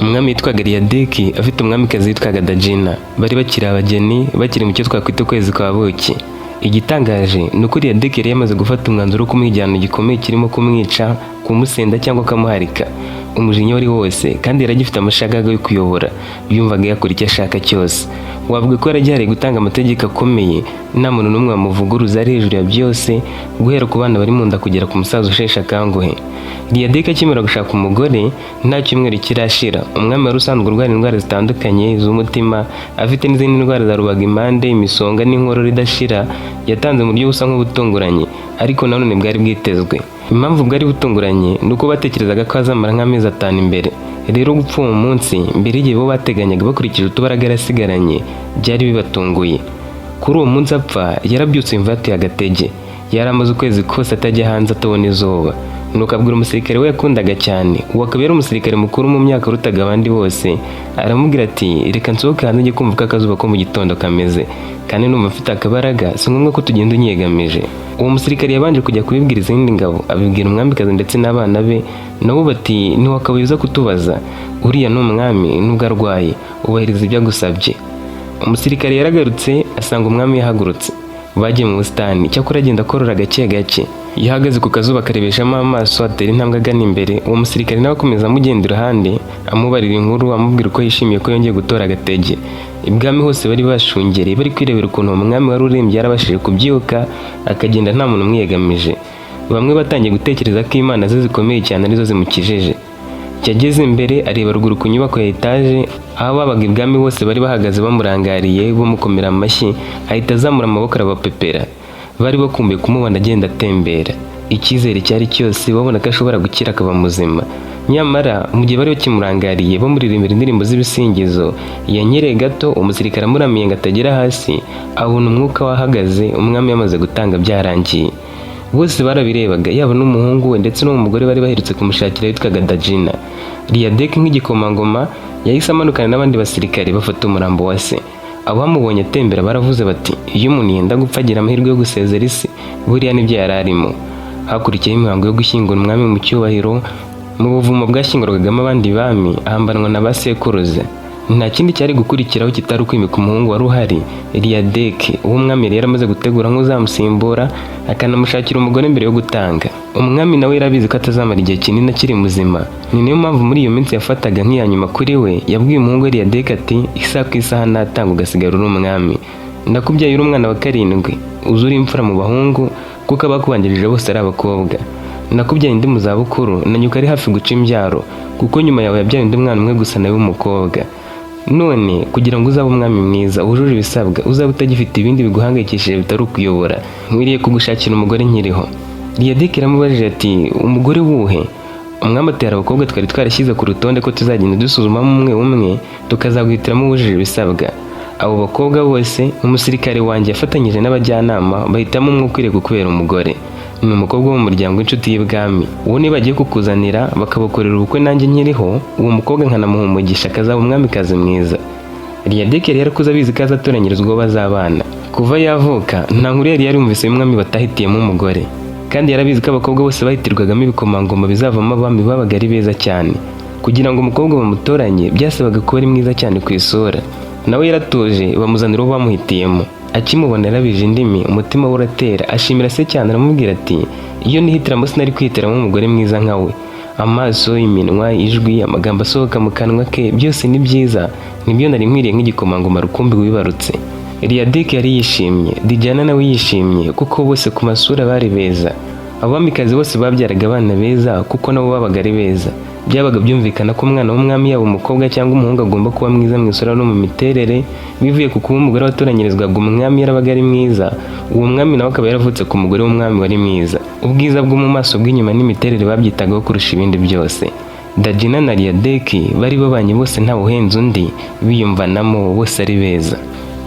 umwami yitwaga Liyadeki afite umwamikazi witwaga Dajina. Bari bakiri abageni, bakiri mu cyo twakwita ukwezi kwa buki. Igitangaje ni uko Liyadeki yari yamaze gufata umwanzuro wo kumuha igihano gikomeye kirimo kumwica, kumusenda cyangwa akamuharika. Umujinya wari wose kandi yari agifite amashagaga yo kuyobora, yumvaga yakora icyo ashaka cyose. Wavuga ko yari agihariye gutanga amategeko akomeye, nta muntu n'umwe wamuvuguruza, ari hejuru ya byose, guhera ku bana bari mu nda kugera ku musaza usheshe akanguhe. Liyadeki akimara gushaka umugore, nta cyumweru kirashira, umwami wari usanzwe urwara indwara zitandukanye z'umutima, afite n'izindi ndwara za rubagimpande, imisonga n'inkorora idashira, yatanze mu buryo busa nk'ubutunguranye, ariko nanone bwari bwitezwe. Impamvu bwari butunguranye ni uko batekerezaga ko azamara nk'amezi 5 imbere. Rero gupfa uwo munsi mbere y'igihe bo bateganyaga bakurikije utubaraga yarasigaranye byari bibatunguye. Kuri uwo munsi apfa, yarabyutse imva yateye agatege. Yari amaze ukwezi kose atajya hanze atabona izuba. Nuko abwira umusirikare we yakundaga cyane, uwo akaba yari umusirikare mukuru mu myaka urutaga abandi bose, aramubwira ati reka nsohoke hanze njye kumva ko akazuba ko mu gitondo kameze, kandi numva mfite akabaraga, si ngombwa ko tugenda unyegamije. Uwo musirikare yabanje kujya kubibwira izindi ngabo, abibwira umwamikazi ndetse n'abana be, nabo bati ntiwakabaye kutubaza, uriya ni umwami nubwo arwaye, ubahiriza ibyo agusabye. Umusirikare yaragarutse asanga umwami yahagurutse. Bagiye mu busitani, cyakora agenda akorora gake gake. Yahagaze ku kazuba akarebeshamo amaso, atera intambwe agana imbere. Uwo musirikare nawe akomeza amugenda iruhande, amubarira inkuru, amubwira uko yishimiye ko yongeye gutora agatege. Ibwami hose bari bashungereye, bari kwirebera ukuntu umwami wari urembye yarabashije kubyuka, akagenda nta muntu umwiyegamije. Bamwe batangiye gutekereza ko imana ze zikomeye cyane arizo zimukijije. Yageze imbere areba ruguru ku nyubako ya etaje, aho babaga ibwami bose bari bahagaze bamurangariye, bamukomera amashyi, ahita azamura amaboko arabapepera. Bari bakumbuye kumubona agenda atembera. Icyizere cyari cyose, babona ko ashobora gukira akaba muzima. Nyamara mu gihe bari bakimurangariye bamuririmbira indirimbo z'ibisingizo, yanyereye gato, umusirikare amuramiye ngo atagera hasi, abona umwuka wahagaze, umwami yamaze gutanga byarangiye. Bose barabirebaga, yaba n'umuhungu we ndetse n'umugore bari baherutse kumushakira witwaga Dajina. Liyadeki nk'igikomangoma yahise amanukana n'abandi basirikare bafata umurambo wa se. Abamubonye atembera baravuze bati iyo umuntu yenda gupfa agira amahirwe yo gusezera isi, buriya nibyo yari arimo. Hakurikiyeho imihango yo gushyingura umwami mu cyubahiro, mu buvumo bwashyingurwagamo abandi bami, ahambanwa na ba sekuruza. Nta kindi cyari gukurikiraho kitari ukwimika umuhungu wari uhari, Liyadeki, uwo umwami yari yaramaze gutegura nk'uzamusimbura, akanamushakira umugore mbere yo gutanga. Umwami nawe yarabizi ko atazamara igihe kinini akiri muzima. Ni nayo mpamvu muri iyo minsi yafataga nk'iya nyuma kuri we, yabwiye umuhungu we Liyadeki ati isaha ku isaha natanga ugasigara uri umwami. Ndakubyaye uri umwana wa 7, uzuri imfura mu bahungu kuko abakubanjirije bose ari abakobwa. Nakubyaye ndi mu zabukuru, na nyuka ari hafi guca imbyaro, kuko nyuma yawe yabyaye undi mwana umwe gusa nawe w'umukobwa. None kugira ngo uzabe umwami mwiza wujuje ibisabwa, uzaba utagifite ibindi biguhangayikishije bitari ukuyobora, nkwiriye kugushakira umugore nkiriho. Liyadeki aramubajije ati umugore wuhe? Umwami atera abakobwa twari twarashyize ku rutonde ko tuzagenda dusuzumamo umwe umwe, tukazaguhitiramo uwujuje ibisabwa. Abo bakobwa bose umusirikare wanjye yafatanyije n'abajyanama bahitamo umwe ukwiriye kukubera umugore. Ni umukobwa wo mu muryango w'inshuti y'ibwami. Uwo niba bagiye kukuzanira bakabakorera ubukwe nanjye nkiriho, uwo mukobwa nkanamuha umugisha akazaba umwamikazi mwiza. Liyadeki yari yarakuze abizi ko azatoranyirizwa uwo bazabana. Kuva yavuka nta nkuru yari yarumvise y'umwami batahitiyemo umugore, kandi yarabizi ko abakobwa bose bahitirwagamo ibikomangoma bizavamo abami babaga ari beza cyane. Kugira ngo umukobwa bamutoranye byasabaga kuba ari mwiza cyane ku isura. Nawe yaratuje bamuzanira uwo bamuhitiyemo. Akimubona yarabije indimi, umutima we uratera, ashimira se cyane, aramubwira ati iyo nihitiramo sinari kwihitiramo umugore mwiza nkawe. Amaso, iminwa, ijwi, amagambo asohoka mu kanwa ke, byose ni byiza, nibyo nari nkwiriye nk'igikomangoma rukumbi wibarutse. Liyadeki yari yishimye, Dajina nawe yishimye, kuko bose ku masura bari beza. Abamikazi bose babyaraga abana beza kuko nabo babaga ari beza. Byabaga byumvikana ko umwana w'umwami yaba umukobwa cyangwa umuhungu agomba kuba mwiza mu isura no mu miterere, bivuye ku kuba umugore watoranyirizwaga umwami yarabaga ari mwiza, uwo mwami nawe akaba yaravutse ku mugore w'umwami wari mwiza. Ubwiza bwo mu maso, bw'inyuma n'imiterere babyitagaho kurusha ibindi byose. Dajina na Liyadeki bari babanye bose ntawe uhenze undi, biyumvanamo bose ari beza.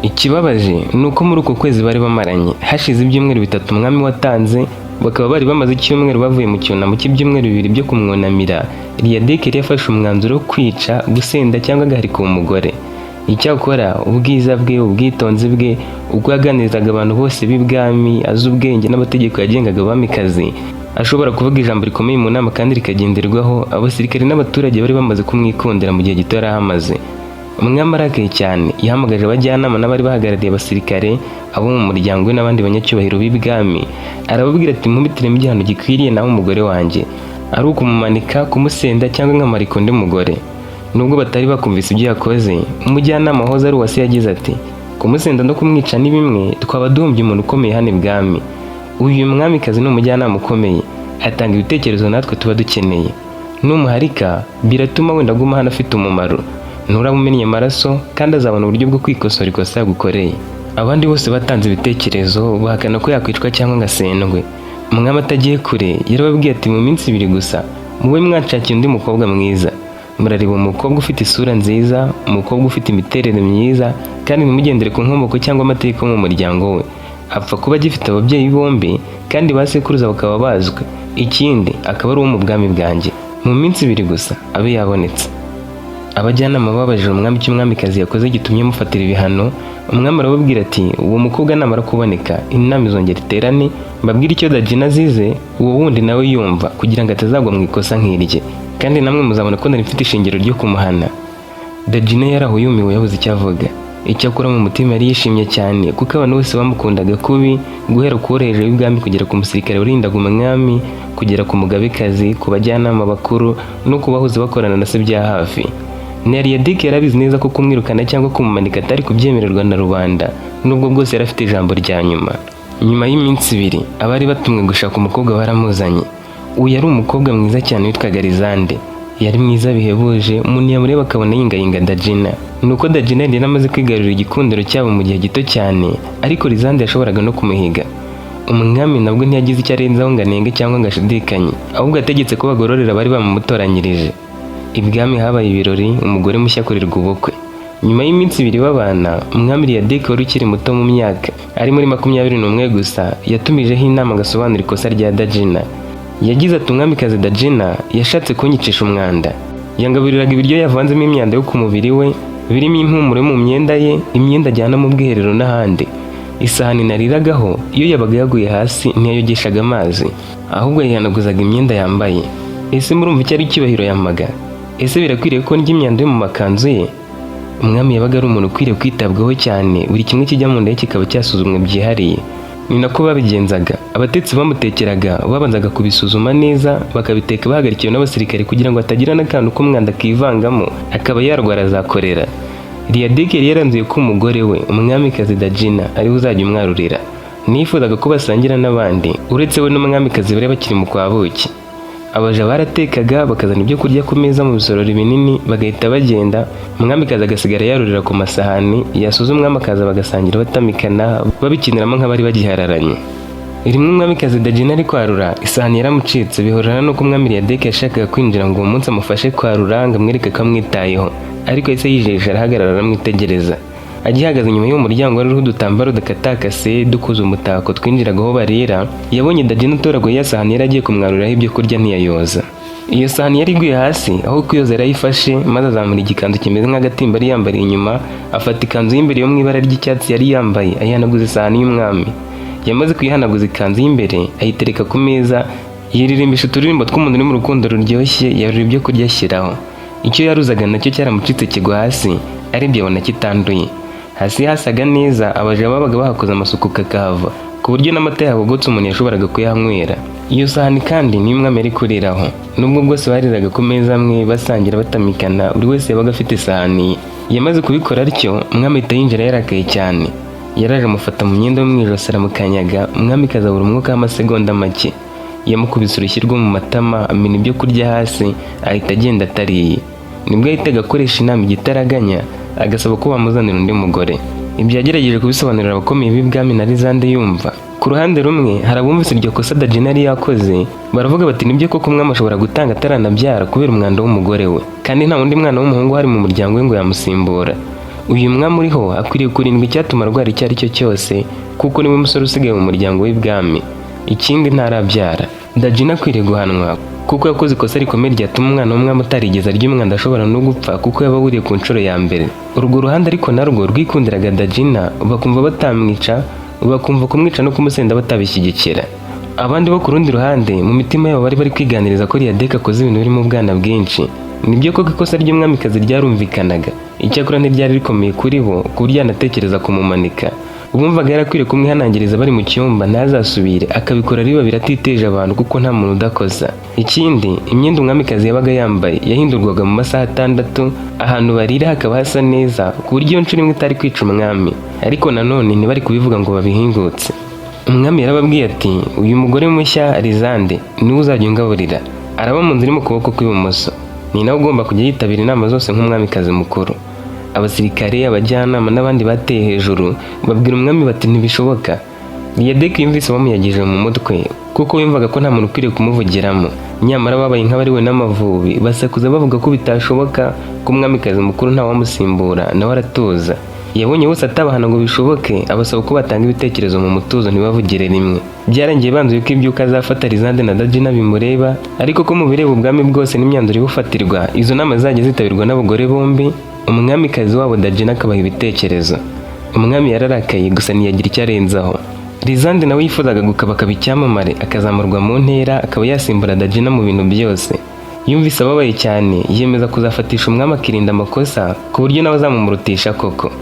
Ikibabaje ni uko muri uko kwezi bari bamaranye, hashize ibyumweru 3 umwami watanze, bakaba bari bamaze icyumweru bavuye mu cyunamo cy'ibyumweru 2 byo kumwunamira. Liyadeki yari yafashe umwanzuro wo kwica, gusenda cyangwa agaharika uwo mugore. Icyakora ubwiza bwe, ubwitonzi bwe, ubwo yaganirizaga abantu bose b'ibwami, azi ubwenge n'amategeko yagengaga abamikazi, ashobora kuvuga ijambo rikomeye mu nama kandi rikagenderwaho. Abasirikare n'abaturage bari bamaze kumwikondera mu gihe gito yari ahamaze. Umwami arakaye cyane yahamagaje abajyanama n'abari bahagarariye abasirikare, abo mu muryango we n'abandi banyacyubahiro b'ibwami, arababwira ati mubitiremo igihano gikwiriye naho umugore wanjye, ari ukumumanika, kumusenda cyangwa nkamarika undi mugore. Nubwo batari bakumvise ibyo yakoze, umujyanama wahoze ari uwase yagize ati kumusenda no kumwica ni bimwe, twaba duhombye umuntu ukomeye hano ibwami. Uyu mwamikazi ni umujyanama ukomeye, atanga ibitekerezo natwe tuba dukeneye. Numuharika biratuma wenda aguma hano afite umumaro, nturamumennye amaraso kandi azabona uburyo bwo kwikosora ikosa yagukoreye. Abandi bose batanze ibitekerezo bahakana ko yakwicwa cyangwa ngasendwe. Umwami atagiye kure yarababwiye ati mu minsi 2 gusa mube mwanshakiye undi mukobwa mwiza. Murareba umukobwa ufite isura nziza, umukobwa ufite imiterere myiza, kandi ntimugendere ku nkomoko cyangwa amategeko mu muryango we. Apfa kuba agifite ababyeyi bombi kandi basekuruza bakaba bazwi, ikindi akaba ari uwo mu bwami bwanjye. Mu minsi 2 gusa abe yabonetse. Abajyanama babajije umwami icyo umwamikazi yakoze gitumye mufatira ibihano. Umwami arababwira ati uwo mukobwa namara kuboneka inama izongera iterane, mbabwire icyo Dajina azize, uwo wundi nawe yumva kugira ngo atazagwa mu ikosa nk'irye, kandi namwe muzabona ko nari mfite ishingiro ryo kumuhana. Dajina yaraho yumiwe yabuze icyo avuga. Icyakora mu mutima yari yishimye cyane kuko abantu bose bamukundaga kubi, guhera ku woroheje w'ibwami kugera ku musirikare urindaga umwami, kugera ku mugabekazi, ku bajyanama bakuru no ku bahoze bakorana na se bya hafi. Neriyadik yarabizi neza ko kumwirukana cyangwa kumumanika atari kubyemererwa na rubanda, nubwo bwose yari afite ijambo rya nyuma. Nyuma y'iminsi 2 abari batumwe gushaka umukobwa baramuzanye. Uyu yari umukobwa mwiza cyane witwaga Rizande. Yari mwiza bihebuje, umuntu yamureba akabona yingayinga Dajina. Nuko Dajina yari amaze kwigarurira igikundiro cyabo mu gihe gito cyane, ariko Rizande yashoboraga no kumuhiga. Umwami nabwo ntiyagize icyo arenzaho ngo anenge cyangwa ngo ashidikanye, ahubwo yategetse ko bagororera bari bamumutoranyirije. Ibwami habaye ibirori, umugore mushya akorerwa ubukwe. Nyuma y'iminsi 2 babana, umwami Neriyadik wari ukiri muto mu myaka, ari muri 21 gusa, yatumijeho inama agasobanura ikosa rya Dajina. Yagize ati umwamikazi Dajina yashatse kunyicisha umwanda, yangaburiraga ibiryo yavanzemo imyanda yo ku mubiri we, birimo impumuro mu myenda ye, imyenda ajyana mu bwiherero n'ahandi. Isahani nariragaho iyo yabaga yaguye hasi ntiyayogeshaga amazi, ahubwo yihanaguzaga imyenda yambaye. Ese murumva icyo ari icyubahiro yamaga? Ese birakwiriye ko ndya imyanda yo mu makanzu ye? Umwami yabaga ari umuntu ukwiriye kwitabwaho cyane, buri kimwe kijya mu nda ye kikaba cyasuzumwe byihariye. Ni nako babigenzaga. Abatetsi bamutekeraga babanzaga kubisuzuma neza, bakabiteka bahagarikiwe n'abasirikare kugira ngo atagira n'akantu k'umwanda kivangamo akaba yarwara za korera. Neriyadik yari yaranzuye ko umugore we umwamikazi Dajina ariwe uzajya umwarurira. Nifuzaga ko basangira n'abandi uretse we n'umwamikazi bari bakiri mu kwa buki. Abaja baratekaga bakazana ibyo kurya ku meza mu bisorori binini, bagahita bagenda. Umwamikazi agasigara yarurira ku masahani, yasuza umwamikazi bagasangira batamikana, babikiniramo nk'abari bagihararanye. Rimwe umwamikazi Dajina ari kwarura, isahani yaramucitse, bihorana no kumwami Neriyadik yashakaga kwinjira ngo uwo munsi amufashe kwarura ngo amwereke ko amwitayeho, ariko yahise yijeje arahagarara aramwitegereza. Agihagaze inyuma y'uwo muryango wari uriho udutambaro dukatakase dukoze umutako twinjiraga aho barira, yabonye Dajina utoraguye ya sahani yari agiye kumwaruriraho ibyo kurya ntiyayoza. Iyo sahani yari iguye hasi, aho kuyoza yarayifashe maze azamura igikanzu kimeze nk'agatimba yari yambariye inyuma, afata ikanzu y'imbere yo mu ibara ry'icyatsi yari yambaye ayihanaguza isahani y'umwami. Yamaze kuyihanaguza ikanzu y'imbere ayitereka ku meza, yiririmbisha uturirimbo tw'umuntu uri mu rukundo ruryoshye, yarura ibyo kurya ashyiraho. Icyo yaruzaga nacyo cyaramucitse kigwa hasi, arebye abona kitanduye. Hasi hasaga neza, abaja babaga bahakoze amasuku kakahava, ku buryo n'amata yabogotse umuntu yashoboraga kuyahanywera. Iyo sahani kandi niyo umwami yari kuriraho. Nubwo bwose bariraga ku meza amwe basangira batamikana, buri wese yabaga afite isahani. Yamaze kubikora atyo, umwami ahita yinjira yarakaye cyane. Yaraje amufata mu myenda yo mu ijosi aramukanyaga, umwami kazabura umwuka w'amasegonda make. Yamukubise urushyi rwo mu matama, amena ibyo kurya hasi, ahita agenda atariye. Nibwo yahitaga akoresha inama igitaraganya, agasaba ko bamuzanira undi mugore. Ibyo yagerageje kubisobanurira abakomeye b'ibwami na Rizande yumva. Ku ruhande rumwe hari abumvise iryo kosa Dajina yari yakoze, baravuga bati nibyo koko umwami ashobora gutanga ataranabyara kubera umwanda w'umugore we, kandi nta wundi mwana w'umuhungu hari mu muryango we ngo yamusimbura. Uyu mwami uriho akwiriye kurindwa icyatuma arwara icyo ari cyo cyose, kuko niwe musore usigaye mu muryango w'ibwami. Ikindi ntarabyara. Dajina akwiriye guhanwa kuko yakoze ikosa rikomeye ryatuma umwana w'umwami utarigeze arya umwanda ashobora no gupfa kuko yaba aburiye ku nshuro ya mbere. Urwo ruhande ariko narwo rwikundiraga Dajina, bakumva batamwica, bakumva kumwica no kumusenda batabishyigikira. Abandi bo ku rundi ruhande mu mitima yabo bari kwiganiriza ko Liyadeke akoze ibintu birimo ubwana bwinshi. Nibyo koko ikosa ry'umwamikazi ryarumvikanaga, icyakora ntiryari rikomeye kuri bo ku buryo yanatekereza kumumanika. Bumvaga yarakwiriye kumwihanangiriza bari mu cyumba ntazasubire, akabikora ari babiri atiteje abantu kuko nta muntu udakosa. Ikindi, imyenda umwamikazi yabaga yambaye yahindurwaga mu masaha 6, ahantu barira hakaba hasa neza ku buryo iyo nshuro imwe itari kwica umwami, ariko nanone ntibari kubivuga ngo babihingutse. Umwami yarababwiye ati, uyu mugore mushya Rizande niwe uzajya ungaburira, araba mu nzu iri mu kuboko kw'ibumoso, ni nawe ugomba kujya yitabira inama zose nk'umwamikazi mukuru. Abasirikare, abajyanama n'abandi bateye hejuru babwira umwami bati ntibishoboka. Liyadeke yumvise bamuyagije mu mutwe kuko yumvaga ko nta muntu ukwiriye kumuvugiramo. Nyamara babaye nk'abariwe n'amavubi basakuza bavuga ko bitashoboka ko umwamikazi mukuru ntawamusimbura, nawe aratuza. Yabonye bose atabahana ngo bishoboke, abasaba ko batanga ibitekerezo mu mutuzo ntibavugire rimwe. Byarangiye banzuye ko ibyuka azafata Rizande na Dajina bimureba, ariko ko mu bireba ubwami bwose n'imyanzuro ibufatirwa izo nama zajya zitabirwa n'abagore bombi, umwamikazi wabo Dajina akabaha ibitekerezo. Umwami yararakaye gusa ntiyagira icyo arenzaho. Rizande nawe yifuzaga gukaba icyamamare, akazamurwa mu ntera, akaba yasimbura Dajina mu bintu byose. Yumvise ababaye cyane, yiyemeza kuzafatisha umwami akirinda amakosa ku buryo nawe azamumurutisha koko.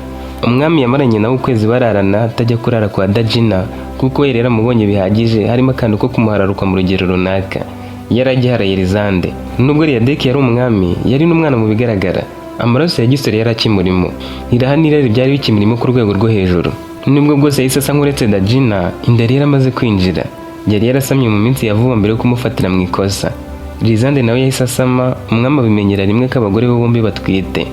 Umwami yamaranye nawe ukwezi bararana atajya kurara kwa Dajina kuko yari yaramubonye bihagije, harimo akantu ko kumuhararuka mu rugero runaka. Yari agiharaye Rizande. Nubwo Liyadeke yari umwami, yari n'umwana mu bigaragara. Amaraso ya gisore yari akimurimo, iraha n'irari byari bikimurimo ku rwego rwo hejuru. Nubwo bwose yahise asa nk'uretse Dajina, inda yari yaramaze kwinjira. Yari yarasamye mu minsi ya vuba mbere yo kumufatira mu ikosa. Rizande nawe yahise asama, umwami abimenyera rimwe ko abagore be bombi batwite.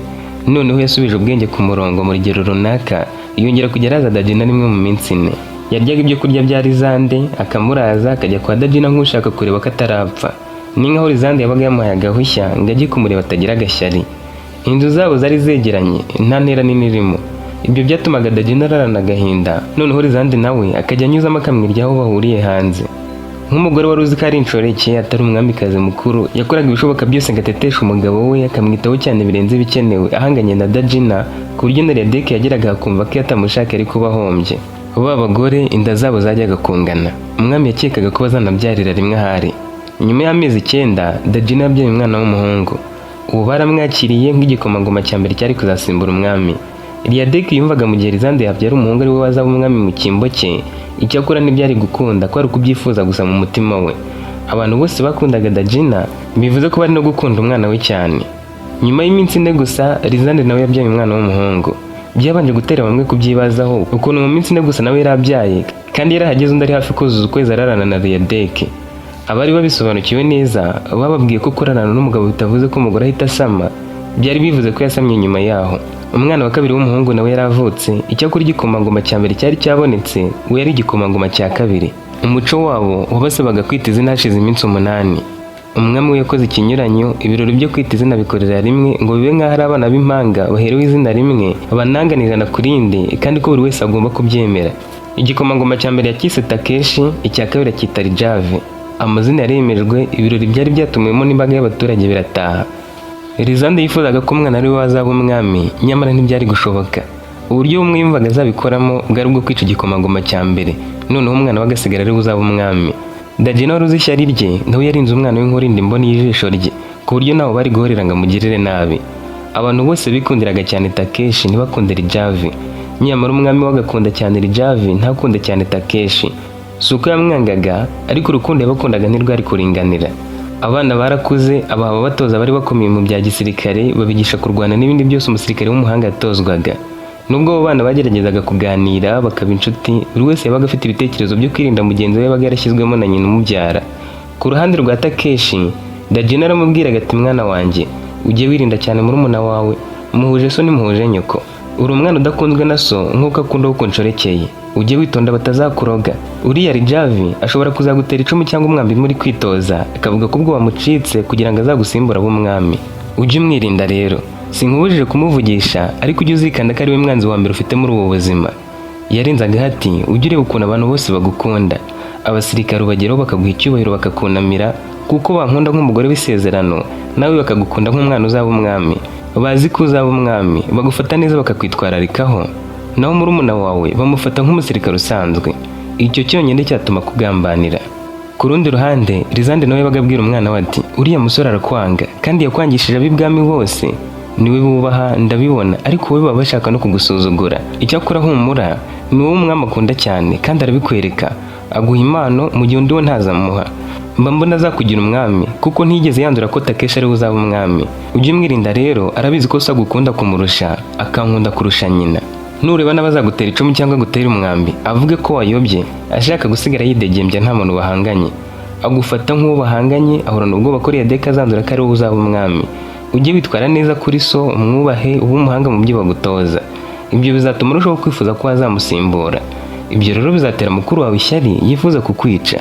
Noneho yasubije ubwenge ku murongo mu rugero runaka, yongera kujya araza Dajina rimwe mu minsi 4. Yaryaga ibyo kurya bya Rizande, akamuraza akajya kwa Dajina nk'ushaka kureba ko atarapfa. Ni nkaho Rizande yabaga yamuhaye agahushya ngo ajye kumureba atagira agashyari. Inzu zabo zari zegeranye, nta ntera nini irimo. Ibyo byatumaga Dajina ararana agahinda, noneho Rizande nawe akajya anyuzamo akamwirya aho bahuriye hanze. Nk'umugore wari uzi ko ari inshoreke atari umwamikazi mukuru, yakoraga ibishoboka byose ngo ateteshe umugabo we, akamwitaho cyane birenze bikenewe, ahanganye na Dajina ku buryo na Liyadeke yageraga akumva ko iyo atamushaka ari kuba ahombye. Ba bagore inda zabo zajyaga kungana. Umwami yakekaga ko bazanabyarira rimwe ahari. Nyuma y'amezi 9, Dajina yabyaye umwana w'umuhungu. Ubu baramwakiriye nk'igikomangoma cya mbere cyari kuzasimbura umwami. Liyadeke yumvaga mu gihe Rizande yabyara umuhungu ari we wazaba umwami mu cyimbo cye, icyakora ntibyari gukunda ko ari ukubyifuza gusa mu mutima we. Abantu bose bakundaga Dajina, bivuze ko bari no gukunda umwana we cyane. Nyuma y'iminsi 4 gusa, Rizande nawe yabyaye umwana w'umuhungu. Byabanje gutera bamwe kubyibazaho ukuntu mu minsi 4 gusa nawe yarabyaye, kandi yarahageze undi ari hafi kuzuza ukwezi ararana na Liyadeke. Abari babisobanukiwe neza bababwiye ko kurarana n'umugabo bitavuze ko umugore ahita asama, byari bivuze ko yasamye nyuma yaho. Umwana wa kabiri w'umuhungu nawe yaravutse, icyakora igikomangoma cya mbere cyari cyabonetse, we yari igikomangoma cya kabiri. Umuco wabo wabasabaga kwita izina hashize iminsi 8. Umwami we yakoze ikinyuranyo, ibirori byo kwita izina bikorera rimwe ngo bibe nk'aho ari abana b'impanga baherewe izina rimwe, bananganirana ku rindi, kandi ko buri wese agomba kubyemera. Igikomangoma cya mbere yakise Takeshi, icya kabiri akita Rijave. Amazina yaremejwe, ibirori byari byatumiwemo n'imbaga y'abaturage birataha. Rizande yifuzaga ko umwana ari we wazaba umwami, nyamara ntibyari gushoboka. Uburyo bumwe yumvaga azabikoramo bwari ubwo kwica igikomangoma cya mbere, noneho umwana we agasigara ari we uzaba umwami. Dajina wari uzi ishyari rye, nawe yarinze umwana we nk'urinda imboni y'ijisho rye, ku buryo nawe bari guhorera ngo amugirire nabi. Abantu bose bikundiraga cyane Takeshi ntibakunde Rijave, nyamara umwami we agakunda cyane Rijave ntakunde cyane Takeshi. Si uko yamwangaga, ariko urukundo yabakundaga ntirwari kuringanira. Abana barakuze, abahaba batoza bari bakomeye mu bya gisirikare, babigisha kurwana n'ibindi byose umusirikare w'umuhanga yatozwaga. Nubwo abo bana bageragezaga kuganira bakaba inshuti, buri wese yabaga afite ibitekerezo byo kwirinda mugenzi we yabaga yarashyizwemo na nyina umubyara. Ku ruhande rwa Takeshi, Dajina aramubwiraga ati, mwana wanjye, ujye wirinda cyane murumuna wawe, muhuje so nimuhuje nyoko. Uri umwana udakunzwe na so nk'uko akunda uko nshoreke. Ujye witonda batazakuroga. Uriya Rijave ashobora kuzagutera icumu cyangwa umwambi muri kwitoza, akavuga ko ubwo wamucitse kugira ngo azagusimbura b'umwami. Ujye umwirinda rero. Sinkubujije kumuvugisha, ariko ujye uzikanda ko ari we mwanzi wa mbere ufite muri ubu buzima. Yarenzaga ati, ujye ureba ukuntu abantu bose bagukunda. Abasirikare ubageraho bakaguha icyubahiro bakakunamira, kuko bankunda nk'umugore w'isezerano, nawe bakagukunda nk'umwana uzaba umwami. Bazi ko uzaba umwami, bagufata neza bakakwitwararikaho. Naho murumuna wawe bamufata nk'umusirikare usanzwe. Icyo cyonyine cyatuma kugambanira. Ku rundi ruhande Lizande nawe yabaga abwira umwana we ati uriya musore arakwanga kandi yakwangishije ab'ibwami bose, niwe bubaha ndabibona, ariko wowe baba bashaka no kugusuzugura. Icyakora humura, ni wowe umwami akunda cyane kandi arabikwereka, aguha impano mu gihe undi we ntazamuha. Mba mbona azakugira umwami kuko ntigeze yandura ko Takeshi ariwe uzaba umwami. Ujye umwirinda rero, arabizi ko se agukunda kumurusha akankunda kurusha nyina. Nureba n'abazagutera icumu cyangwa gutera umwambi avuge ko wayobye, ashaka gusigara yidegembya nta muntu bahanganye. Agufata nk'uwo bahanganye, ahorana ubwoba ko Deke azandura ko ariwe uzaba umwami. Ujye witwara neza kuri so, umwubahe, ube umuhanga mu byo bagutoza. Ibyo bizatuma urushaho kwifuza ko wazamusimbura. Ibyo rero bizatera mukuru wawe ishyari yifuza kukwica.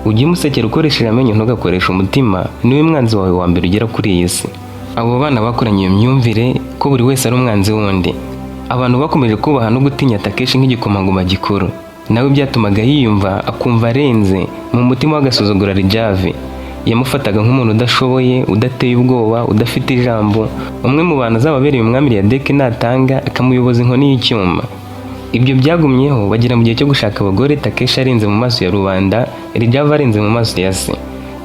Ujye umusekera ukoresheje amenyo ntugakoresha umutima, niwe mwanzi wawe wa mbere ugera kuri iyi si. Abo bana bakoranye iyo myumvire ko buri wese ari umwanzi wundi. Abantu bakomeje kubaha no gutinya Takeshi nk'igikomangoma gikuru. Nawe byatumaga yiyumva akumva arenze mu mutima w'agasuzugura Rijave. Yamufataga nk'umuntu udashoboye, udateye ubwoba, udafite ijambo, umwe mu bantu azababereye umwami Deke natanga akamuyoboza inkoni y'icyuma. Ibyo byagumyeho bagera mu gihe cyo gushaka abagore. Takeshi arenze mu maso ya rubanda, Rijave arenze mu maso ya se.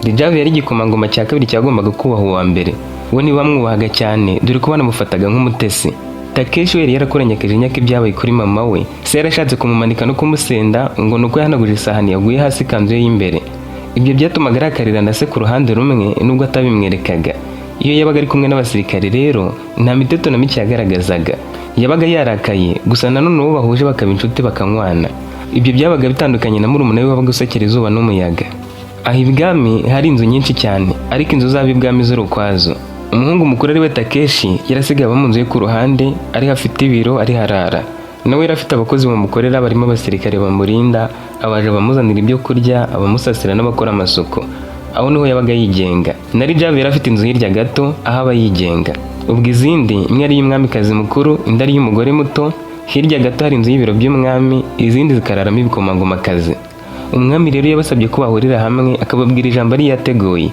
Rijave yari igikomangoma cya kabiri cyagombaga kubaha uwa mbere. We ntibamwubahaga cyane dore ko banamufataga nk'umutesi. Takeshi we yari yarakoranye akajinyaka ibyabaye kuri mama we. Se yarashatse kumumanika no kumusenda ngo nuko yahanaguje isahani yaguye hasi ikanzu ye y'imbere. Ibyo byatumaga arakarira na se ku ruhande rumwe nubwo atabimwerekaga. Iyo yabaga ari kumwe n'abasirikare rero nta miteto na mike yagaragazaga. Yabaga yarakaye gusa nanone uwo bahuje bakaba inshuti bakanywana. Ibyo byabaga bitandukanye na murumuna we wabaga usekera izuba n'umuyaga. Aha ibwami hari inzu nyinshi cyane, ariko inzu zaba ibwami ziri ukwazo. Umuhungu mukuru ari we Takeshi yarasigaye aba mu nzu ye ku ruhande, ari hafite ibiro, ari harara. Nawe yari afite abakozi bamukorera barimo abasirikare bamurinda, abaje bamuzanira ibyo kurya, abamusasira n'abakora amasuku. Aho niho yabaga yigenga. Na Rijave yari afite inzu hirya gato aho aba yigenga. Ubwo izindi, imwe ari iy'umwamikazi mukuru, indi ari iy'umugore muto. Hirya gato hari inzu y'ibiro by'umwami, izindi zikararamo ibikomangomakazi. Umwami rero yabasabye ko bahurira hamwe akababwira ijambo ari yateguye.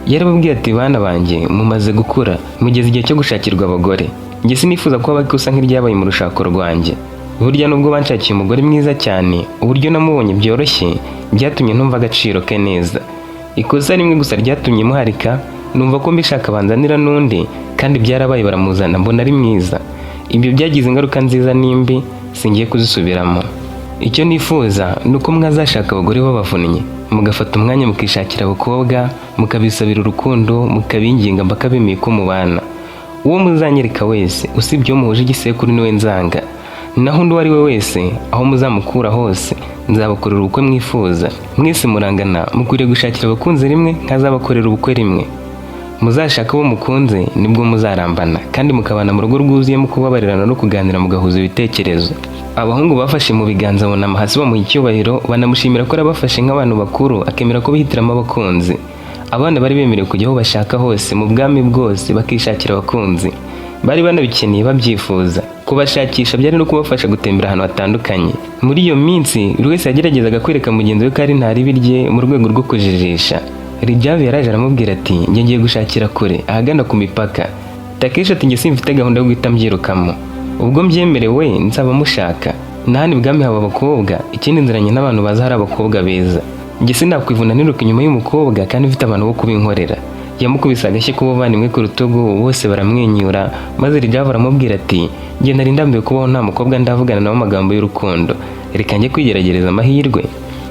Yarababwiye ati bana banjye mumaze gukura, mugeze igihe cyo gushakirwa abagore. Njye sinifuza ko abakusa nk'iryabaye mu rushako rwanjye. Burya nubwo banshakiye umugore mwiza cyane, uburyo namubonye byoroshye byatumye ntumva agaciro ke neza. Ikosa rimwe gusa ryatumye muharika, numva ko mbishaka banzanira n'undi, kandi byarabaye baramuzana mbona ari mwiza. Ibyo byagize ingaruka nziza nimbi singiye kuzisubiramo. Icyo nifuza nuko mwazashaka abagore b'abavunnyi, mugafata umwanya mukishakira abakobwa, mukabisabira urukundo, mukabinginga mpaka bemeye ko mubana. Uwo muzanyereka wese usibye uwo muhuje igisekuru niwe nzanga. Naho undi uwo ari we wese aho muzamukura hose nzabakorera ubukwe mwifuza. Mwese murangana, mukwiriye gushakira abakunzi rimwe nkazabakorera ubukwe rimwe. Muzashaka abo mukunze nibwo muzarambana, kandi mukabana mu rugo rwuzuyemo kubabarirana no kuganira mugahuza ibitekerezo. Abahungu bafashe mu biganza bunama hasi bamuha icyubahiro, banamushimira ko arabafashe nk'abantu bakuru akemera ko bihitiramo abakunzi. Abana bari bemerewe kujya aho bashaka hose mu bwami bwose bakishakira abakunzi. Bari banabikeneye babyifuza. Kubashakisha byari no kubafasha gutembera ahantu hatandukanye. Muri iyo minsi buri wese yageragezaga kwereka mugenzi we ko ari ntaribi rye mu rwego rwo kujijisha. Rijave yaraje aramubwira ati njye ngiye gushakira kure ahagana ku mipaka. Takeshi ati njye simfite gahunda yo guhita mbyirukamo. Ubwo mbyemerewe nzaba mushaka. Nahani bwami haba abakobwa, ikindi nziranye n'abantu baza hari abakobwa beza. Njye sinakwivuna niruka inyuma y'umukobwa kandi mfite abantu bo kubinkorera. Yamukubise agashyi k'ubuvandimwe ku rutugu, bose baramwenyura, maze Rijave aramubwira ati njye nari ndambiwe kubaho nta mukobwa ndavugana nawe amagambo y'urukundo, reka njye kwigeragereza amahirwe.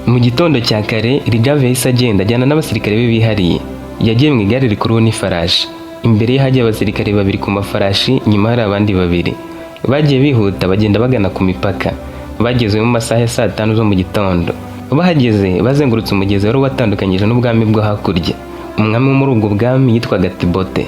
Mu gitondo cya kare Rijave yahise agenda ajyana n'abasirikare be bihariye. Yagiye mu igare rikuruho n'ifarashi. Imbere ye hagiye abasirikare babiri ku mafarashi, nyuma hari abandi babiri. Bagiye bihuta bagenda bagana ku mipaka. Bageze mu masaha ya saa 5 zo mu gitondo. Bahageze bazengurutse umugezi wari watandukanyije n'ubwami bwo hakurya. Umwami wo muri ubwo bwami yitwaga Tibote.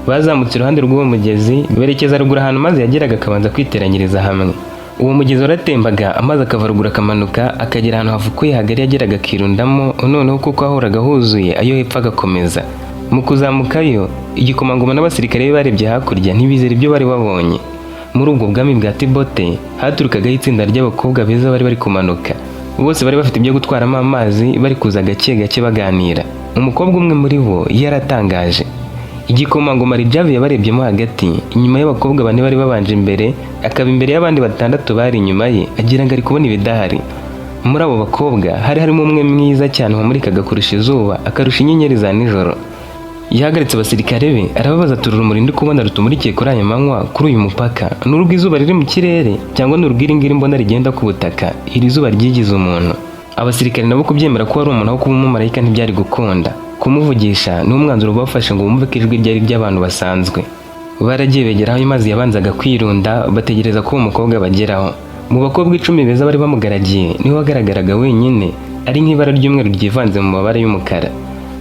Bazamutse iruhande rw'uwo mugezi berekeza ruguru ahantu maze yageraga akabanza kwiteranyiriza hamwe. Uwo mugezi waratembaga, amazi akava ruguru akamanuka akagera ahantu hafukuye hagari yageraga akirundamo, noneho kuko ahoraga huzuye ayo hepfo agakomeza. Mu kuzamukayo igikomangoma n'abasirikare be barebye hakurya ntibizera ibyo bari babonye. Muri ubwo bwami bwa Tibote haturukagaho itsinda ry'abakobwa beza bari kumanuka. Bose bari bafite ibyo gutwaramo amazi, bari kuza gake gake baganira. Umukobwa umwe muri bo yaratangaje. Igikomangoma Rijave yabarebyemo hagati, inyuma y'abakobwa bane bari babanje imbere, akaba imbere y'abandi 6 bari inyuma ye, agira ngo ari kubona ibidahari. Muri abo bakobwa hari harimo umwe mwiza cyane wamurikaga kurusha izuba akarusha inyenyeri za nijoro. Yahagaritse abasirikare be arababaza ati urumuri ndi kubona rutumurikiye kuri aya manywa kuri uyu mupaka ni urw'izuba riri mu kirere cyangwa ni urw'iringiri mbona rigenda ku butaka iri zuba ryigize umuntu? Abasirikare nabo kubyemera ko ari umuntu wo kuba umumarayika ntibyari gukunda. Kumuvugisha ni umwanzuro bafashe ngo bumve ko ijwi ryari ry'abantu basanzwe. Baragiye begera aho amazi yabanzaga kwirunda bategereza ko uwo mukobwa bageraho. Mu bakobwa 10 beza bari bamugaragiye niwe wagaragaraga wenyine ari nk'ibara ry'umweru ryivanze mu mabara y'umukara.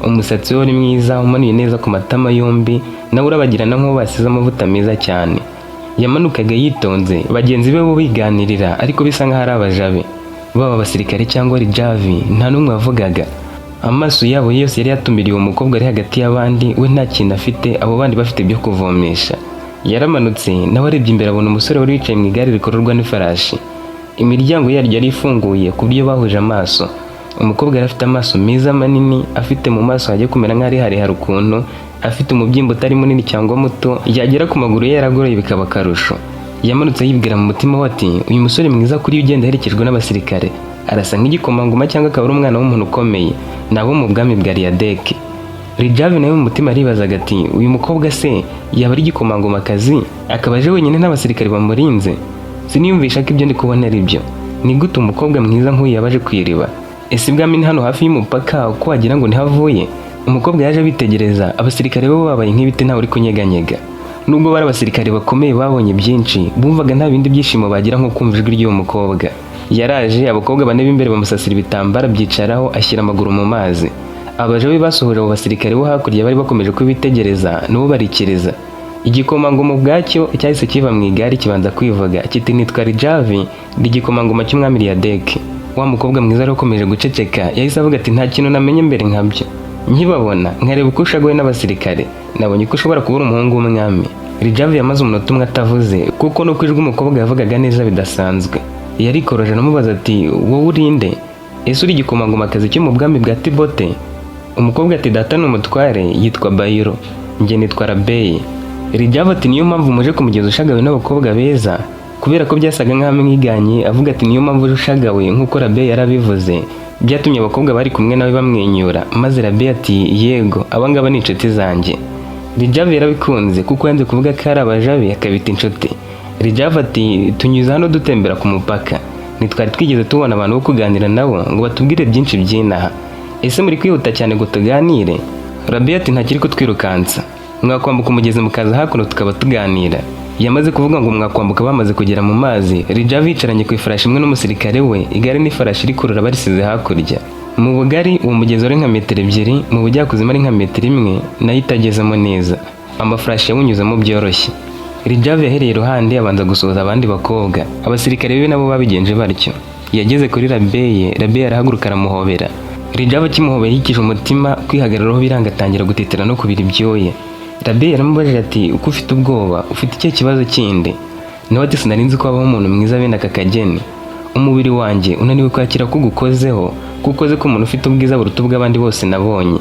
Umusatsi we wari mwiza umanuye neza ku matama yombi nawe urabagirana nk'uwo basize amavuta meza cyane. Yamanukaga yitonze bagenzi be bo biganirira ariko bisa nk'aho ari abajabe. Baba abasirikare cyangwa Rijavi nta n'umwe wavugaga. Amaso yabo yose yari yatumiriye uwo mukobwa ari hagati y'abandi, we nta kintu afite, abo bandi bafite ibyo kuvomesha. Yaramanutse nawe arebye imbere abona umusore wari wicaye mu igare rikororwa n'ifarashi. Imiryango yaryo yari ifunguye ku buryo bahuje amaso. Umukobwa yari afite amaso meza manini, afite mu maso hajya kumera nk'ari harehare ukuntu, afite umubyimbo utari munini cyangwa muto, yagera ku maguru ye yaragoroye bikaba akarusho. Yamanutse yibwira mu mutima we ati uyu musore mwiza kuri ugenda aherekejwe n'abasirikare arasa nk'igikomangoma cyangwa akaba ari umwana w'umuntu ukomeye, nabo mu bwami bwa Riadek. Rijavi nawe mu mutima aribazaga ati uyu mukobwa se yaba ari igikomangomakazi akaba aje wenyine n'abasirikare bamurinze? Siniyumvisha ko ibyo ndi kubona ari byo. Ni gute umukobwa mwiza nk'uyu yabaje kwiriba? Ese ibwami ni hano hafi y'umupaka uko wagira ngo ntihavuye? Umukobwa yaje bitegereza, abasirikare bo babaye nk'ibiti ntawe uri kunyeganyega. Nubwo bari abasirikare bakomeye babonye byinshi, bumvaga nta bindi byishimo bagira nko kumva ijwi ry'uwo mukobwa. Yaraje, abakobwa bane b'imbere bamusasira ibitambara byicaraho, ashyira amaguru mu mazi. Abaje basohoje abo basirikare bo hakurya bari bakomeje kubitegereza nabo barikiriza. Igikomangoma ubwacyo cyahise kiva mu igare kibanza kwivuga kiti nitwa Rijavi, ndi igikomangoma cy'umwami Riadek. Wa mukobwa mwiza arakomeje guceceka, yahise avuga ati nta kintu namenye mbere nkabyo. Nkibabona nkareba uko ushagawe n'abasirikare, nabonye ko ushobora kubura umuhungu w'umwami. Rijavi yamaze umunota umwe atavuze kuko nuko ijwi umukobwa yavugaga neza bidasanzwe. Yarikoroje aramubaza ati wowe urinde? Ese uri igikomangomakazi cyo mu bwami bwa Tibote? Umukobwa ati data ni umutware yitwa Bayiro, njye nitwa Rabeye. Rijavi ati niyo mpamvu muje kumugeza ushagawe n'abakobwa beza? Kubera ko byasaga nk'aho mwiganye avuga ati niyo mpamvu ushagawe nk'uko Rabeye yarabivuze, byatumye abakobwa bari kumwe nawe bamwenyura, maze Rabeye ati yego abangaba ni inshuti zanjye. Rijavi yarabikunze kuko yanze kuvuga ko ari abajabe akabita inshuti. Rijavi ati tunyuze hano dutembera ku mupaka, ntitwari twigeze tubona abantu bo kuganira nabo ngo batubwire byinshi by'inaha. Ese muri kwihuta cyane ngo tuganire? Rabeye ati ntakiri kutwirukansa, mwakwambuka umugezi mukaza hakuno tukaba tuganira. Yamaze kuvuga ngo mwakwambuka bamaze kugera mu mazi, Rijavi yicaranye ku ifarashi imwe n'umusirikare we, igare n'ifarashi rikurura barisize hakurya. Mu bugari uwo mugezi wari nka metero 2, mu bujyakuzimu ari nka metero 1 nayo itagezemo neza. Amafarashi yawunyuzemo byoroshye. Rijavi yahereye iruhande abanza gusoza abandi bakobwa. Abasirikare be nabo babigenje batyo. Yageze kuri Rabeye, Rabeye arahaguruka aramuhobera. Rijavi akimuhobeye yikije umutima, kwihagararaho biranga atangira gutitira no kubira ibyoye. Rabeye yaramubajije ati uko ufite ubwoba, ufite icyo kibazo kindi? Nawe ati sinari nzi ko habaho umuntu mwiza bene aka kageni. Umubiri wanjye unaniwe kwakira ko ugukozeho, kuko uzi ko umuntu ufite ubwiza buruta ubw'abandi bose nabonye.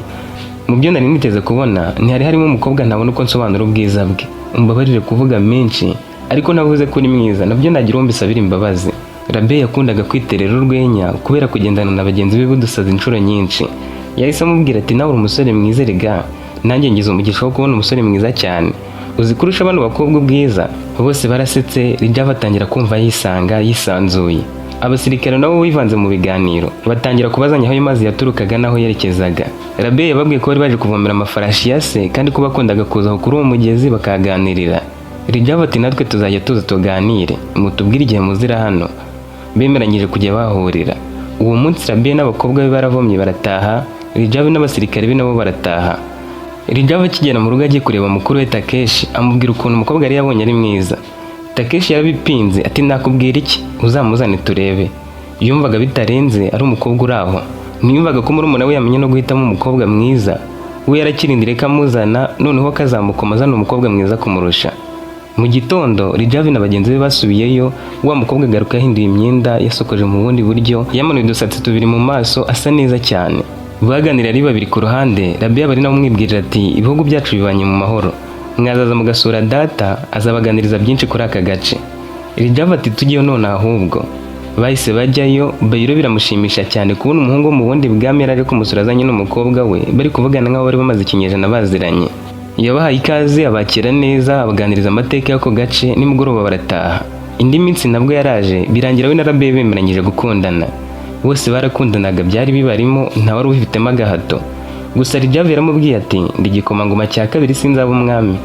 Mu byo nari niteze kubona ntihari harimo umukobwa ntabona uko nsobanura ubwiza bwe. Umbabarire kuvuga menshi, ariko navuze ko uri mwiza nabyo nagira uwo mbisabira imbabazi. Rabeye yakundaga kwiterera urwenya kubera kugendana na bagenzi be budusaza inshuro nyinshi. Yahise amubwira ati nawe uri umusore mwiza rega, nanjye ngize umugisha wo kubona umusore mwiza cyane. Uzi kurusha abantu bakobwa ubwiza. Bose barasetse, Rijavi atangira kumva yisanga yisanzuye. Abasirikare nabo bivanze mu biganiro, batangira kubazanya aho amazi yaturukaga naho yerekezaga. Rabeye yababwiye ko bari baje kuvomera amafarashi ya se kandi ko bakundaga kuza kuri uwo mugezi bakaganirira. Rijavi ati natwe tuzajya tuza tuganire, mutubwire igihe muzira hano. Bemeranyije kujya bahurira. Uwo munsi Rabeye n'abakobwa be baravomye barataha, Rijavi n'abasirikare be nabo barataha. Rijavi akigera mu rugo agiye kureba mukuru we Takeshi, amubwira ukuntu umukobwa yari yabonye ari mwiza. Takeshi yarabipinze ati nakubwira iki, uzamuzane turebe. Yumvaga bitarenze ari umukobwa uraho. Niyumvaga ko murumuna we yamenye no guhitamo umukobwa mwiza. We yarakirindire kamuzana, noneho kazamukoma azana umukobwa mwiza kumurusha. Mu gitondo Rijavi na bagenzi be basubiyeyo, wa mukobwa agaruka yahinduye imyenda, yasokoje mu bundi buryo, yamanuye udusatsi tubiri mu maso asa neza cyane. Baganira ari babiri ku ruhande, Rabeye bari nawe umwibwirira ati ibihugu byacu bibanye mu mahoro, mwazaza mugasura data azabaganiriza byinshi kuri aka gace. Rijavi ati tugiyeyo none ahubwo. bahise bajyayo. Bayiro biramushimisha cyane kubona umuhungu wo mu bundi bwami yaraje kumusura azanye n'umukobwa we, bari kuvugana nk'aho bari bamaze ikinyejana baziranye. Yabahaye ikaze, abakira neza, abaganiriza amateka y'ako gace. Nimugoroba barataha. Indi minsi nabwo yaraje, birangira we na Rabe bemeranyije gukundana. Bose barakundanaga, byari bibarimo, nta wari ubifitemo agahato. Gusa Rijava yaramubwiye ati ndi igikomangoma cya kabiri sinzaba umwami.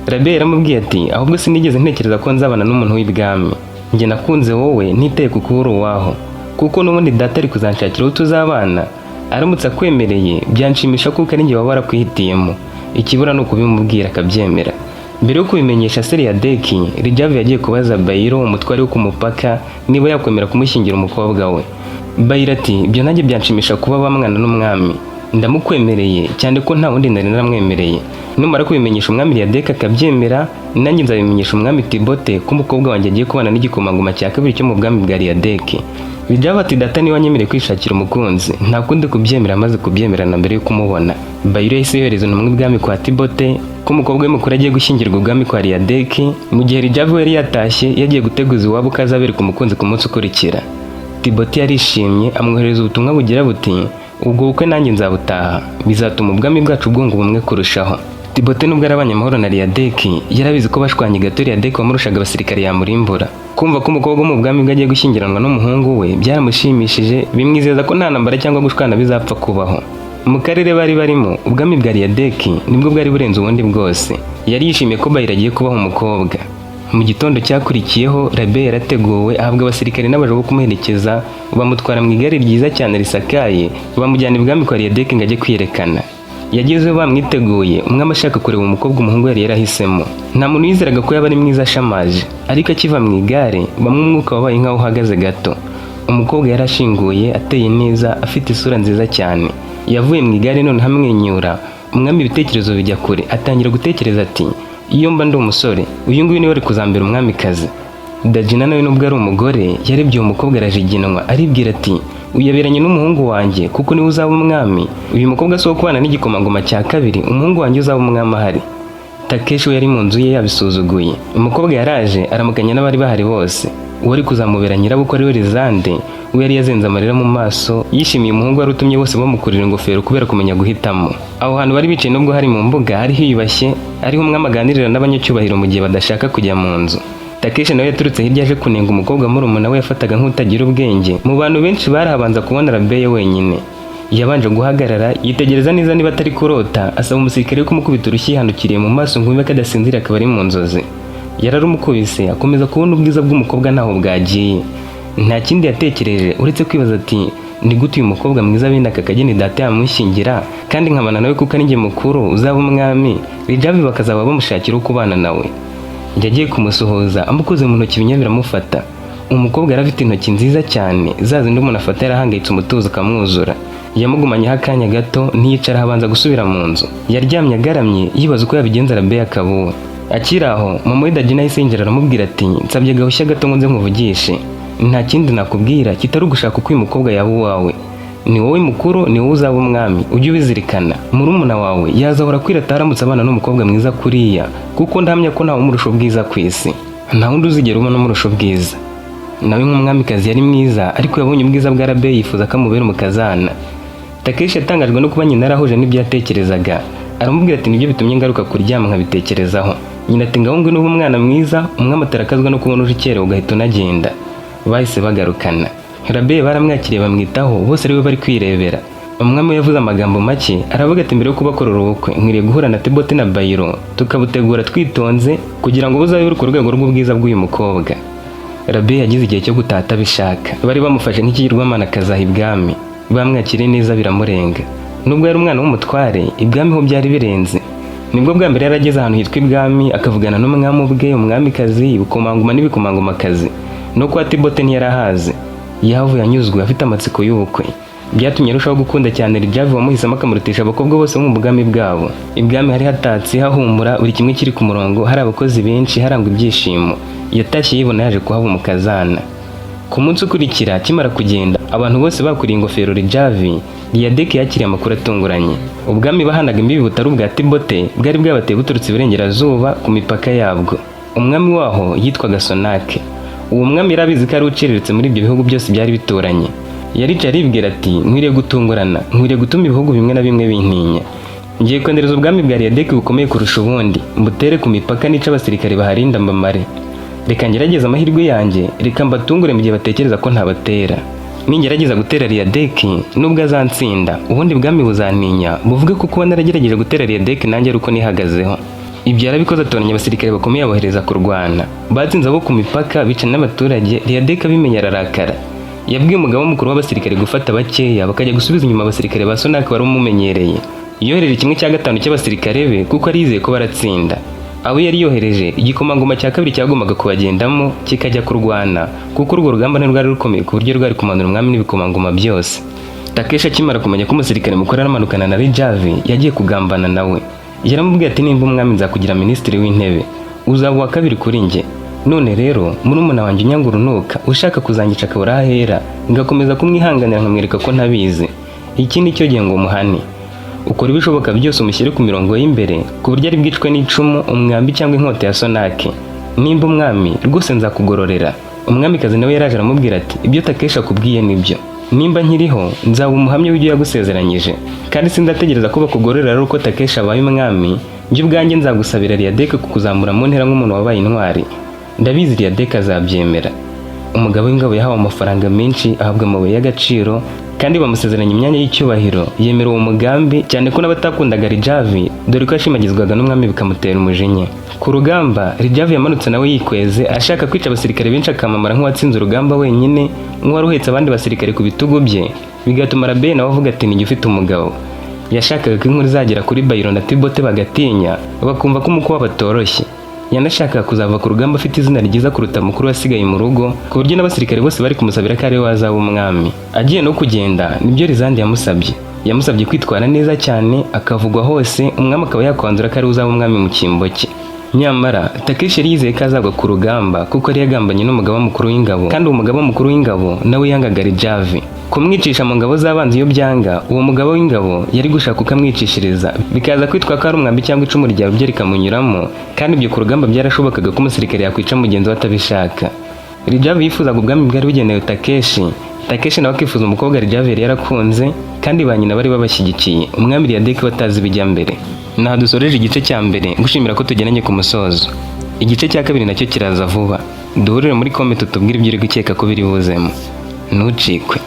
Rabe yaramubwiye ati ahubwo sinigeze ntekereza ko nzabana n'umuntu w'ibwami. Njye nakunze wowe ntiteye ku kubura uwaho, kuko n'ubundi data ari kuzanshakira uwo tuzabana. Aramutse akwemereye byanshimisha kuko ari njye waba warakwihitiyemo. Ikibura ni ukubimubwira akabyemera. Mbere yo kubimenyesha Seriadeki, Rijava yagiye kubaza Bayiro, umutware wo ku mupaka, niba yakwemera kumushyingira umukobwa we. Bayiro ati ibyo nanjye byanshimisha kuba bamwana n'umwami. Ndamukwemereye cyane ko nta wundi nari naramwemereye. Numara kubimenyesha umwami Seriadeki akabyemera, nanjye nzabimenyesha umwami Tibote ko umukobwa wanjye agiye kubana n'igikomangoma cya kabiri cyo mu bwami bwa Seriadeki. Rijava ati data niwe wanyemereye kwishakira umukunzi, nta kundi kubyemera. Amaze kubyemera na mbere yo kumubona, Bayiro yahise yohereza intumwa ibwami kwa Tibote ko umukobwa we mukuru agiye gushyingirwa ubwami kwa Seriadeki. Mu gihe Rijava yari yatashye yagiye guteguza iwabo ko azabereka umukunzi ku munsi ukurikira. Tibote yarishimye, amwohereza ubutumwa bugira buti ubwo bukwe nanjye nzabutaha, bizatuma ubwami bwacu bwunga ubumwe kurushaho. Tibote nubwo ari abanyamahoro na Seriadeki, yarabizi ko bashwanye gato Seriadeki wamurushaga abasirikare yamurimbura. Kumva ko umukobwa wo mu bwami bwe agiye gushyingiranwa n'umuhungu we byaramushimishije, bimwizeza ko nta ntambara cyangwa gushwana bizapfa kubaho. Mu karere bari barimo, ubwami bwa Seriadeki nibwo bwari burenze ubundi bwose. Yari yishimiye ko Bayiro agiye kubaho umukobwa. Mu gitondo cyakurikiyeho, Rabe yarateguwe, ahabwa abasirikare n'abaje bo kumuherekeza, bamutwara mu igare ryiza cyane risakaye, bamujyana ibwami kwa Seriadeki ngo ajye kwiyerekana. Yagezeho bamwiteguye, umwami ashaka kureba umukobwa umuhungu yari yarahisemo. Nta muntu yizeraga ko yaba ari mwiza ashamaje, ariko akiva mu igare bamwe umwuka wabaye nk'aho uhagaze gato. Umukobwa yarashinguye, ateye neza, afite isura nziza cyane. Yavuye mu igare noneho amwenyura. Umwami ibitekerezo bijya kure, atangira gutekereza ati iyo mba ndi umusore, uyu nguyu niwe ari kuzambera umwamikazi. Dajina nawe nubwo ari umugore, yarebye uwo mukobwa arajiginwa, aribwira ati uyaberanye n'umuhungu wanjye kuko niwe uzaba umwami. Uyu mukobwa si uwo kubana n'igikomangoma cya kabiri, umuhungu wanjye uzaba umwami ahari. Takeshi we yari mu nzu ye yabisuzuguye. Umukobwa yaraje aramukanya n'abari bahari bose. Uwari kuzamubera nyirabukwe ari we Rizande, we yari yazenze amarira mu maso, yishimiye umuhungu wari utumye bose bamukurira ingofero kubera kumenya guhitamo. Aho hantu bari bicaye nubwo hari mu mbuga, hari hiyubashye, ariho umwami aganirira n'abanyacyubahiro mu gihe badashaka kujya mu nzu. Takeshi nawe yaturutse hirya aje kunenga umukobwa murumuna we yafataga nk'utagira ubwenge. Mu bantu benshi barahabanza kubona Rabe wenyine. Yabanje guhagarara, yitegereza neza niba atari kurota, asaba umusirikare wo kumukubita urushyi yihandukiriye mu maso ngo yumve ko adasinzira akaba ari mu nzozi. Yararumukubise, akomeza kubona ubwiza bw'umukobwa ntaho bwagiye. Nta kindi yatekereje uretse kwibaza ati ni gute uyu mukobwa mwiza bene aka kageni data yamushyingira kandi nkabana nawe kuko ari njye mukuru uzaba umwami. Rijava bakazaba bamushakira uko kubana nawe. Yagiye kumusuhuza, amukoze mu ntoki ibinya biramufata. Umukobwa yari afite intoki nziza cyane, zazindi umuntu afata yarahangayitse umutuzo ukamwuzura. Yamugumanyeho akanya gato, ntiyicara abanza gusubira mu nzu. Yaryamye agaramye yibaza uko yabigenza Rabe akabuwe. Akiri aho, mama we Dajina yahise yinjira aramubwira ati nsabye gahushya gato ngo nze nkuvugishe. Nta kindi nakubwira kitari ugushaka uko uyu mukobwa yaba uwawe. Ni wowe mukuru, ni wowe uzaba umwami, ujye ubizirikana. Murumuna wawe yazahora kwirata aramutse abana n'umukobwa mwiza kuriya, kuko ndahamya ko ntawe umurusha ubwiza ku isi. Nta wundi uzigera ubona umurusha ubwiza. Nawe nk'umwamikazi yari mwiza, ariko yabonye ubwiza bwa Rabe yifuza ko amubera umukazana. Takeshi yatangajwe no kuba nyina yarahuje n'ibyo yatekerezaga. Aramubwira ati nibyo bitumye ngaruka kuryama nkabitekerezaho. Nyina ati ngaho ngwino ube umwana mwiza, umwami atarakazwa no kubona uje ikerewe ugahita unagenda. Bahise bagarukana. Rabe baramwakiriye bamwitaho, bose ari we bari kwirebera. Umwami yavuze amagambo make, aravuga ati mbere yo kubakorera ubukwe nkwiriye guhura na Tibote na Bayiro tukabutegura twitonze kugira ngo buzabe buri ku rwego rw'ubwiza bw'uyu mukobwa. Rabe yagize igihe cyo gutaha atabishaka. Bari bamufashe nk'ikigirwamana akazaha ibwami. Bamwakiriye neza biramurenga. Nubwo yari umwana w'umutware, ibwami ho byari birenze. Nibwo bwa mbere yarageze ahantu hitwa ibwami akavugana n'umwami ubwe, umwamikazi, ibikomangoma n'ibikomangomakazi. No kwa Tibote ntiyarahaze. Yahavuye anyuzwe afite amatsiko y'ubukwe. Byatumye arushaho gukunda cyane Rijava wamuhisemo akamurutisha abakobwa bose bo mu bwami bwabo. Ibwami hari hatatse hahumura, buri kimwe kiri ku murongo, hari abakozi benshi, harangwa ibyishimo. Yatashye yibona yaje kuhaba umukazana. Ku munsi ukurikira kimara kugenda, abantu bose bakuriye ingofero Rijava, Seriadeki yakiriye amakuru atunguranye. Ubwami bahanaga imbibi butari ubwa Tibote bwari bwabateye buturutse iburengerazuba ku mipaka yabwo. Umwami waho yitwaga Sonake. Uwo mwami yarabizi ko ari uciriritse muri ibyo bihugu byose byari bituranye. Yaricaye aribwira ati nkwiriye gutungurana, nkwiriye gutuma ibihugu bimwe na bimwe bintinya. Ngiye kwendereza ubwami bwa Ariadeki bukomeye kurusha ubundi, mbutere ku mipaka nica abasirikare baharinda mbamare. Reka ngerageza amahirwe yanjye, reka mbatungure mu gihe batekereza ko ntabatera. Ningerageza gutera Ariadeki nubwo azansinda, ubundi bwami buzantinya buvuge ko kuba naragerageje gutera Ariadeki nanjye ari uko nihagazeho. Ibyo yarabikoze atoranya abasirikare bakomeye abohereza kurwana. Batsinze abo ku mipaka bica n'abaturage, Ariadeki abimenya ararakara. Yabwiye umugaba mukuru w'abasirikare gufata bakeya bakajya gusubiza inyuma abasirikare ba Sonaki wari umumenyereye. Yohereje 1/5 cy'abasirikare be kuko arizeye ko baratsinda. Abo yari yohereje, igikomangoma cya kabiri cyagombaga kubagendamo kikajya kurwana kuko urwo rugamba rwari rukomeye ku buryo rwari kumanura umwami n'ibikomangoma byose. Takeshi akimara kumenya ko umusirikare mukuru aramanukana na Rijave, yagiye kugambana nawe. Yaramubwiye ati nimba umwami nzakugira minisitiri w'intebe, uzaba uwa kabiri kuri njye. None rero murumuna wanjye unyanga urunuka ushaka kuzangica akabura ahera, ngakomeza kumwihanganira nkamwereka ko ntabizi. Iki ni cyo gihe ngo muhane. Ukora ibishoboka byose umushyire ku mirongo y'imbere ku buryo ari bwicwe n'icumu, umwambi cyangwa inkota ya Sonaki. Nimba umwami rwose nzakugororera. Umwamikazi nawe yaraje aramubwira ati ibyo Takeshi akubwiye nibyo. Nimba nkiriho nzaba umuhamya w'ibyo yagusezeranyije, kandi sindategereza ko bakugororera ari uko Takeshi abaye umwami. Njye ubwanjye nzagusabira Ariadeki kukuzamura mu ntera nk'umuntu wabaye intwari. Ndabizi Ariadeki azabyemera. Umugabo w'ingabo yahawe amafaranga menshi, ahabwa amabuye y'agaciro, kandi bamusezeranya imyanya y'icyubahiro. Yemera uwo mugambi cyane ko n'abatakundaga Rijave, dore ko yashimagizwaga n'umwami bikamutera umujinya. Ku rugamba Rijave yamanutse nawe yikweze ashaka kwica abasirikare benshi, akamamara nk'uwatsinze urugamba wenyine, nk'uwari uhetse abandi basirikare ku bitugu bye, bigatuma Rabeni nawe avuga ati ninjye ufite umugabo. Yashakaga ko inkuru izagera kuri Bayiro na Tibote bagatinya, bakumva ko umukwe wabo atoroshye. Yanashakaga kuzava ku rugamba afite izina ryiza kuruta mukuru wasigaye mu rugo, ku buryo n'abasirikare bose bari kumusabira ko ari we wazaba umwami. Agiye no kugenda nibyo Rizandi yamusabye kwitwara neza cyane, akavugwa hose, umwami akaba yakwanzura ko ari uzaba umwami mu cyimbo cye. Nyamara Takeshi yari yizeye ko azagwa ku rugamba kuko yari yagambanye n'umugaba mukuru w'ingabo, kandi uwo mugaba mukuru w'ingabo nawe yangaga Rijave. Kumwicisha mu ngabo z'abanzi iyo byanga, uwo mugabo w'ingabo yari gushaka ukamwicishiriza, bikaza kwitwa ko ari umwambi cyangwa icumu ryawe bye rikamunyuramo, kandi ibyo ku rugamba byarashobokaga ko umusirikare yakwica mugenzi we atabishaka. Rijave yifuzaga ubwami bwari bugenewe Takeshi. Takeshi nawe akifuza umukobwa Rijave yari yarakunze, kandi ba nyina bari babashyigikiye, umwami Ariadeki batazi ibijya mbere. Naha dusoreje igice cya mbere, gushimira ko tugeranye ku musozo. Igice cya kabiri nacyo kiraza vuba. Duhurire muri comment utubwire ibyo uri gukeka ko biri buzemo. Ntucikwe.